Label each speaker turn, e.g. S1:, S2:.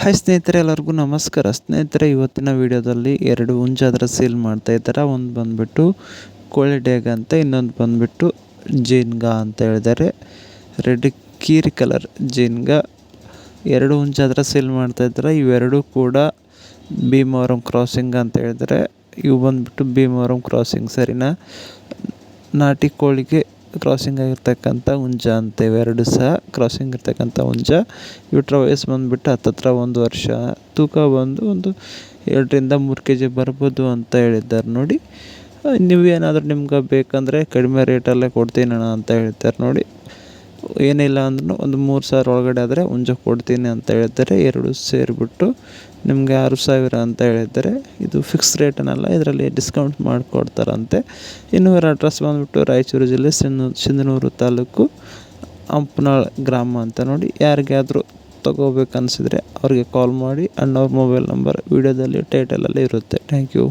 S1: Hi ಸ್ನೇಹಿತರೆ, ಎಲ್ಲರಿಗೂ ನಮಸ್ಕಾರ. ಸ್ನೇಹಿತರೆ, ಇವತ್ತಿನ ವಿಡಿಯೋದಲ್ಲಿ ಎರಡು ಹುಂಜಾದ್ರ ಸೇಲ್ ಮಾಡ್ತಾ ಇದ್ದಾರೆ. ಒಂದು ಬಂದುಬಿಟ್ಟು ಕೋಳಿ ಡೇಗ ಅಂತ, ಇನ್ನೊಂದು ಬಂದುಬಿಟ್ಟು ಜೀನ್ಗಾ ಅಂತ ಹೇಳಿದ್ದಾರೆ. ರೆಡ್ ಕೀರಿ ಕಲರ್ ಜೀನ್ಗಾ ಎರಡು ಹುಂಜಾದ್ರ ಸೇಲ್ ಮಾಡ್ತಾ ಇದ್ದಾರೆ. ಇವೆರಡೂ ಕೂಡ ಭೀಮವರಂ ಕ್ರಾಸಿಂಗ್ ಅಂತ ಹೇಳಿದರೆ. ಇವು ಬಂದುಬಿಟ್ಟು ಭೀಮವರಂ ಕ್ರಾಸಿಂಗ್ ಸರಿನಾ, ನಾಟಿ ಕೋಳಿಗೆ ಕ್ರಾಸಿಂಗ್ ಆಗಿರ್ತಕ್ಕಂಥ ಹುಂಜ ಅಂತ. ಇವೆರಡು ಸಹ ಕ್ರಾಸಿಂಗ್ ಇರ್ತಕ್ಕಂಥ ಹುಂಜ. ಇವುಗಳ ವಯಸ್ಸು ಬಂದುಬಿಟ್ಟು ಹತ್ತತ್ರ 1 ವರ್ಷ, ತೂಕ ಬಂದು ಒಂದು 2-3 kg ಬರ್ಬೋದು ಅಂತ ಹೇಳಿದ್ದಾರೆ. ನೋಡಿ, ನೀವೇನಾದರೂ ನಿಮ್ಗೆ ಬೇಕಂದರೆ ಕಡಿಮೆ ರೇಟಲ್ಲೇ ಕೊಡ್ತೀನಣ್ಣ ಅಂತ ಹೇಳ್ತಾರೆ. ನೋಡಿ, ಏನಿಲ್ಲ ಅಂದ್ರೂ ಒಂದು 3,000 ಒಳಗಡೆ ಆದರೆ ಹುಂಜ ಕೊಡ್ತೀನಿ ಅಂತ ಹೇಳ್ತಾರೆ. ಎರಡು ಸೇರಿಬಿಟ್ಟು ನಿಮಗೆ 6,000 ಅಂತ ಹೇಳಿದ್ದಾರೆ. ಇದು ಫಿಕ್ಸ್ ರೇಟನಲ್ಲ, ಇದರಲ್ಲಿ ಡಿಸ್ಕೌಂಟ್ ಮಾಡಿಕೊಡ್ತಾರಂತೆ. ಇನ್ನು ಇವರ ಅಡ್ರೆಸ್ ಬಂದುಬಿಟ್ಟು ರಾಯಚೂರು ಜಿಲ್ಲೆ ಸಿಂಧನೂರು ತಾಲೂಕು ಹಂಪನಾಳ್ ಗ್ರಾಮ ಅಂತ. ನೋಡಿ, ಯಾರಿಗಾದರೂ ತೊಗೋಬೇಕನ್ನಿಸಿದ್ರೆ ಅವ್ರಿಗೆ ಕಾಲ್ ಮಾಡಿ. ಅಣ್ಣವ್ರ ಮೊಬೈಲ್ ನಂಬರ್ ವೀಡಿಯೋದಲ್ಲಿ ಟೈಟಲಲ್ಲಿ ಇರುತ್ತೆ. Thank you.